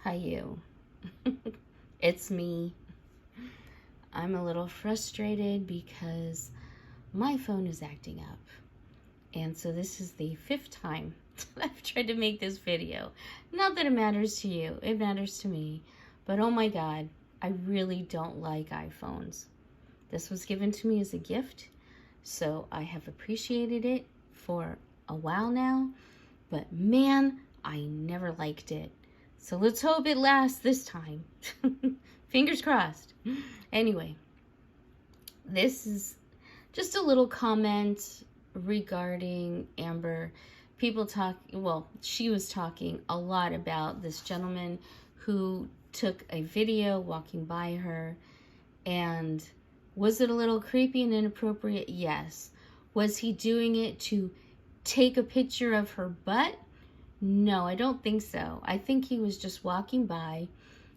Hi, you. It's me. I'm a little frustrated because my phone is acting up. And so this is the 5th time I've tried to make this video. Not that it matters to you, it matters to me. But oh my God, I really don't like iPhones. This was given to me as a gift, so I have appreciated it for a while now. But man, I never liked it. So let's hope it lasts this time. Fingers crossed. Anyway, this is just a little comment regarding Amber. She was talking a lot about this gentleman who took a video walking by her. And was it a little creepy and inappropriate? Yes. Was he doing it to take a picture of her butt? No, I don't think so. I think he was just walking by,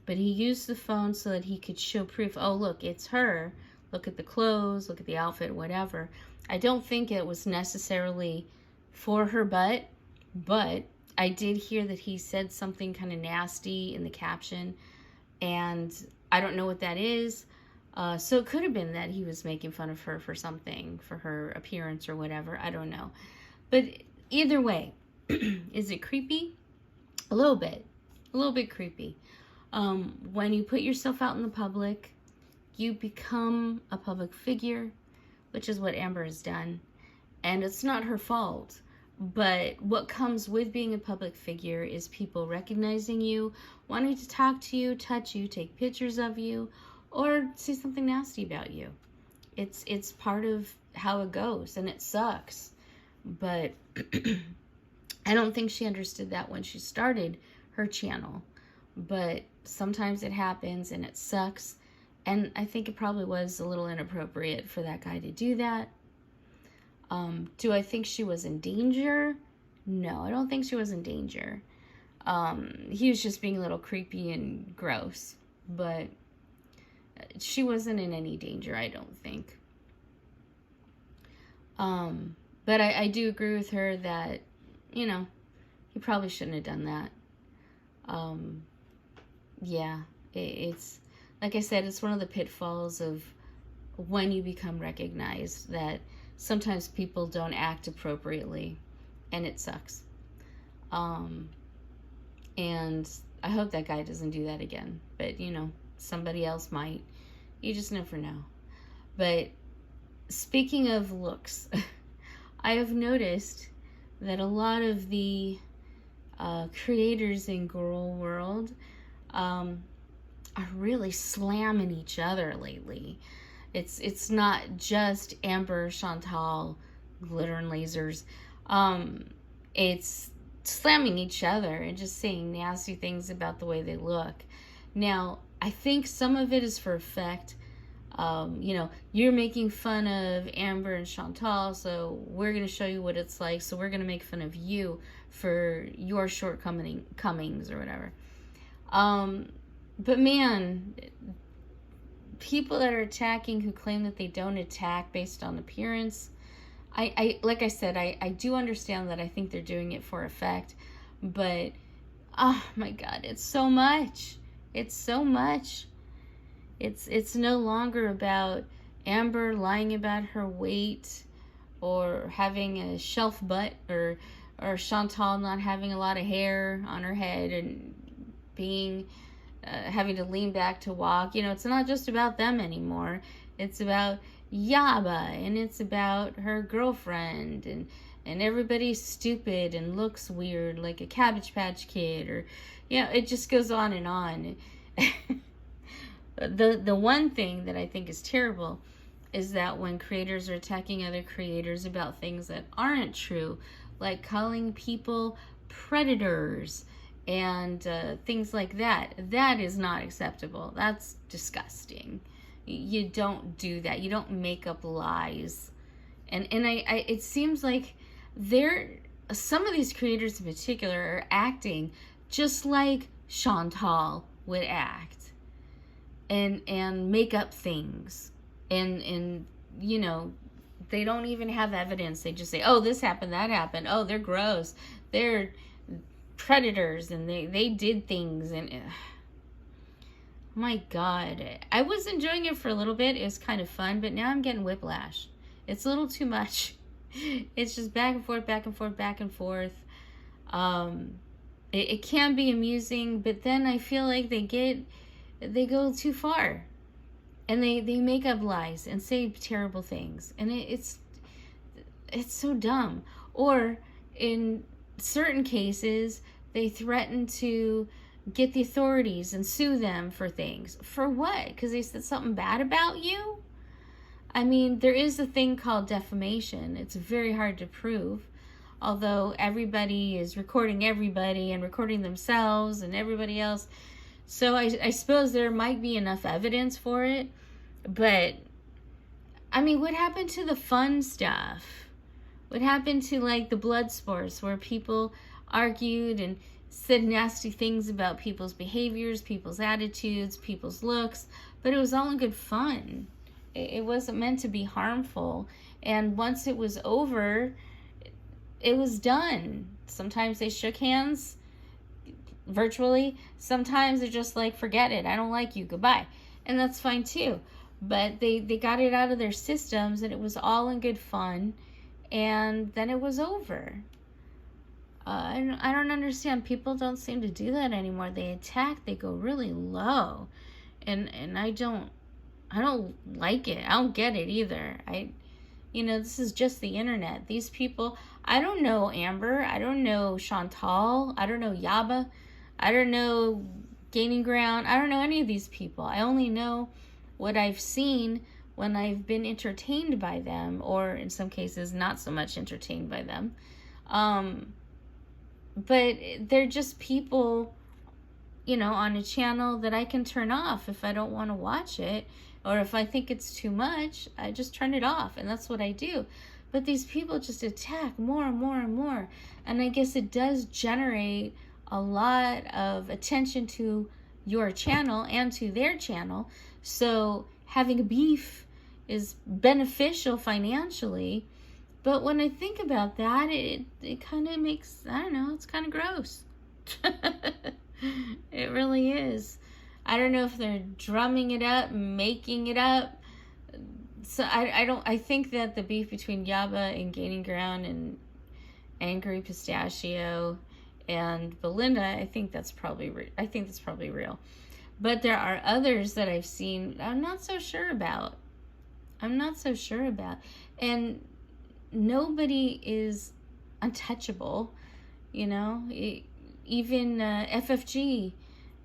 but he used the phone so that he could show proof. Oh, look, it's her. Look at the clothes, look at the outfit, whatever. I don't think it was necessarily for her butt, but I did hear that he said something kind of nasty in the caption, and I don't know what that is. So it could have been that he was making fun of her for something, for her appearance or whatever. I don't know. But either way, is it creepy? A little bit creepy. When you put yourself out in the public, you become a public figure, which is what Amber has done. And it's not her fault. But what comes with being a public figure is people recognizing you, wanting to talk to you, touch you, take pictures of you, or say something nasty about you. It's part of how it goes, and it sucks. But I don't think she understood that when she started her channel. But sometimes it happens and it sucks. And I think it probably was a little inappropriate for that guy to do that. Do I think she was in danger? No, I don't think she was in danger. He was just being a little creepy and gross. But she wasn't in any danger, I don't think. But I do agree with her that, you know, he probably shouldn't have done that. Yeah, it's, like I said, it's one of the pitfalls of when you become recognized, that sometimes people don't act appropriately, and it sucks. And I hope that guy doesn't do that again. But, you know, somebody else might. You just never know. But speaking of looks, I have noticed that a lot of the creators in gorl world are really slamming each other lately. It's not just Amber, Chantal, glitter and lasers. It's slamming each other and just saying nasty things about the way they look. Now, I think some of it is for effect. You know, you're making fun of Amber and Chantal, so we're going to show you what it's like, so we're going to make fun of you for your shortcomings or whatever. But man, people that are attacking who claim that they don't attack based on appearance, like I said, I do understand that. I think they're doing it for effect, but oh my God, it's so much. It's so much. It's no longer about Amber lying about her weight or having a shelf butt, or Chantal not having a lot of hair on her head and being having to lean back to walk. You know, it's not just about them anymore. It's about Yaba, and it's about her girlfriend, and everybody's stupid and looks weird like a Cabbage Patch Kid, or, you know, it just goes on and on. The one thing that I think is terrible is that when creators are attacking other creators about things that aren't true, like calling people predators and things like that, that is not acceptable. That's disgusting. You don't do that. You don't make up lies. And it seems like some of these creators in particular are acting just like Chantal would act. And make up things, and you know, they don't even have evidence. They just say, oh, this happened, that happened, oh, they're gross, they're predators, and they did things, and my God, I was enjoying it for a little bit. It was kind of fun, but now I'm getting whiplash. It's a little too much. It's just back and forth, back and forth, back and forth. It can be amusing, but then I feel like they go too far, and they make up lies and say terrible things, and it's so dumb. Or in certain cases, they threaten to get the authorities and sue them for things. For what? Because they said something bad about you? I mean, there is a thing called defamation. It's very hard to prove. Although everybody is recording everybody and recording themselves and everybody else. So I suppose there might be enough evidence for it. But, I mean, what happened to the fun stuff? What happened to, like, the blood sports where people argued and said nasty things about people's behaviors, people's attitudes, people's looks, but it was all in good fun. It wasn't meant to be harmful. And once it was over, it was done. Sometimes they shook hands virtually. Sometimes they're just like, forget it. I don't like you. Goodbye. And that's fine too. But they got it out of their systems, and it was all in good fun. And then it was over. I don't understand. People don't seem to do that anymore. They attack. They go really low, and I don't like it. I don't get it either. This is just the internet. These people. I don't know Amber. I don't know Chantal. I don't know Yaba. I don't know Gaining Ground. I don't know any of these people. I only know what I've seen when I've been entertained by them, or in some cases not so much entertained by them. But they're just people, on a channel that I can turn off if I don't want to watch it, or if I think it's too much, I just turn it off, and that's what I do. But these people just attack more and more and more, and I guess it does generate a lot of attention to your channel and to their channel. So having a beef is beneficial financially. But when I think about that, it kind of makes, I don't know, it's kind of gross. It really is. I don't know if they're drumming it up, making it up. So I think that the beef between Yaba and Gaining Ground and Angry Pistachio and Belinda, I think that's probably real. But there are others that I've seen I'm not so sure about. And nobody is untouchable, even FFG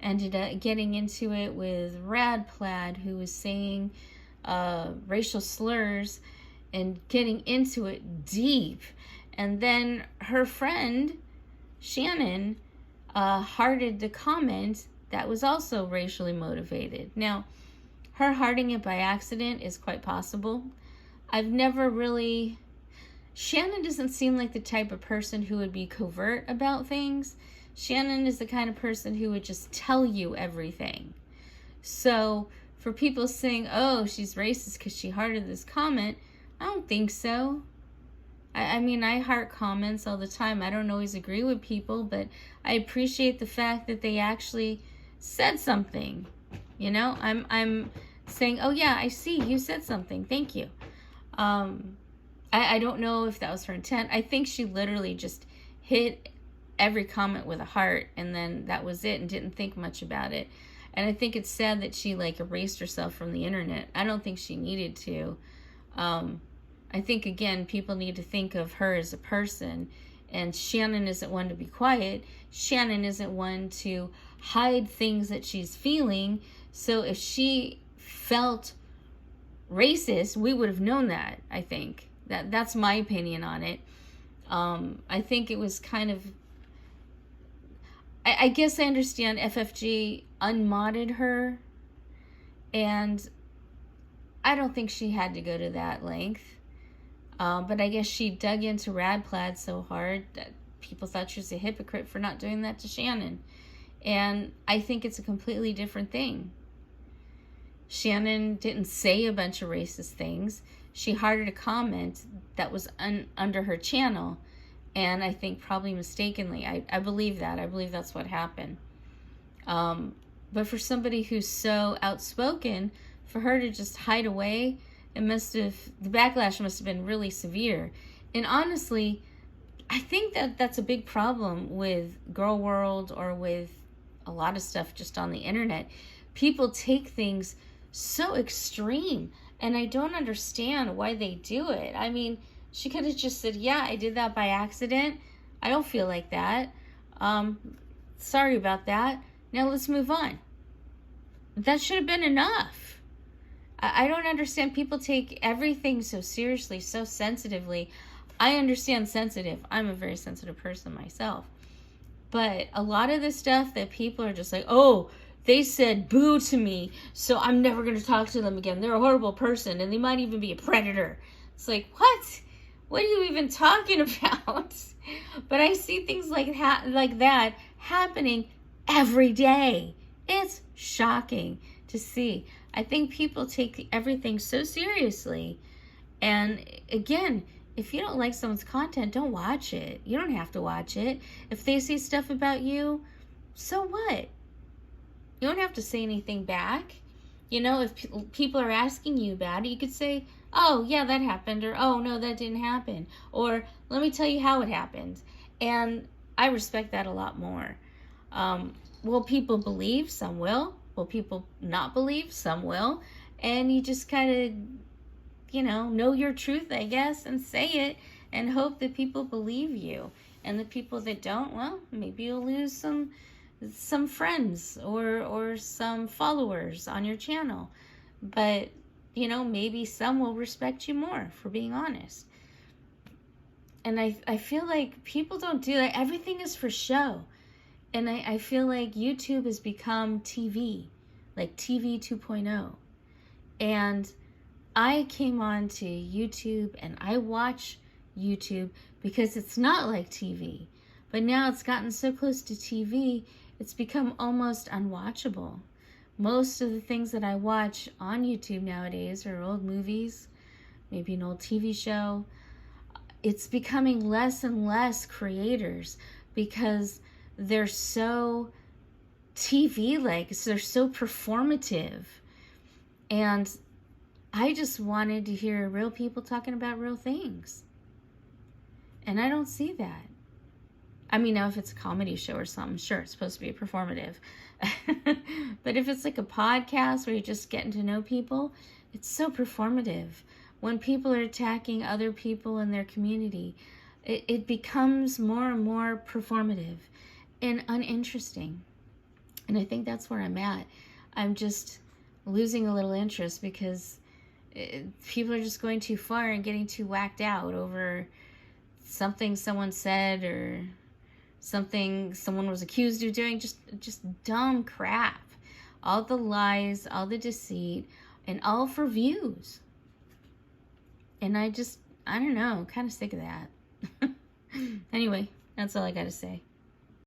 ended up getting into it with Rad Plaid, who was saying racial slurs and getting into it deep. And then her friend Shannon hearted the comment that was also racially motivated. Now, her hearting it by accident is quite possible. I've never really... Shannon doesn't seem like the type of person who would be covert about things. Shannon is the kind of person who would just tell you everything. So for people saying, oh, she's racist because she hearted this comment, I don't think so. I mean, I heart comments all the time. I don't always agree with people, but I appreciate the fact that they actually said something. I'm saying, oh yeah, I see you said something. Thank you. I don't know if that was her intent. I think she literally just hit every comment with a heart, and then that was it, and didn't think much about it. And I think it's sad that she erased herself from the internet. I don't think she needed to. I think, again, people need to think of her as a person, and Shannon isn't one to be quiet. Shannon isn't one to hide things that she's feeling. So if she felt racist, we would have known that, I think. That's my opinion on it. I think it was kind of... I guess I understand FFG unmodded her, and I don't think she had to go to that length. But I guess she dug into Rad Plaid so hard that people thought she was a hypocrite for not doing that to Shannon. And I think it's a completely different thing. Shannon didn't say a bunch of racist things. She hearted a comment that was under her channel. And I think probably mistakenly. I believe that. I believe that's what happened. But for somebody who's so outspoken, for her to just hide away, the backlash must have been really severe. And honestly, I think that that's a big problem with Girl World or with a lot of stuff just on the internet. People take things so extreme, and I don't understand why they do it. I mean, she could have just said, yeah, I did that by accident. I don't feel like that. Sorry about that. Now let's move on. That should have been enough. I don't understand. People take everything so seriously, so sensitively. I understand sensitive. I'm a very sensitive person myself. But a lot of the stuff that people are just like, oh, they said boo to me, so I'm never going to talk to them again. They're a horrible person, and they might even be a predator. It's like, what? What are you even talking about? But I see things like that happening every day. It's shocking to see. I think people take everything so seriously. And again, if you don't like someone's content, don't watch it. You don't have to watch it. If they say stuff about you, so what? You don't have to say anything back. You know, if people are asking you about it, you could say, oh, yeah, that happened. Or, oh, no, that didn't happen. Or, let me tell you how it happened. And I respect that a lot more. Will people believe? Some will. Will people not believe? Some will. And you just kind of, know your truth, I guess, and say it and hope that people believe you. And the people that don't, well, maybe you'll lose some friends or some followers on your channel. But, maybe some will respect you more for being honest. And I feel like people don't do that. Everything is for show. And I feel like YouTube has become TV, like TV 2.0. And I came on to YouTube and I watch YouTube because it's not like TV. But now it's gotten so close to TV, it's become almost unwatchable. Most of the things that I watch on YouTube nowadays are old movies, maybe an old TV show. It's becoming less and less creators because they're so TV-like, so they're so performative. And I just wanted to hear real people talking about real things. And I don't see that. I mean, now if it's a comedy show or something, sure, it's supposed to be performative. But if it's like a podcast where you're just getting to know people, it's so performative. When people are attacking other people in their community, it becomes more and more performative and uninteresting. And I think that's where I'm at. I'm just losing a little interest because people are just going too far and getting too whacked out over something someone said or something someone was accused of doing. Just dumb crap. All the lies, all the deceit, and all for views. And I don't know, I'm kind of sick of that. Anyway, that's all I got to say.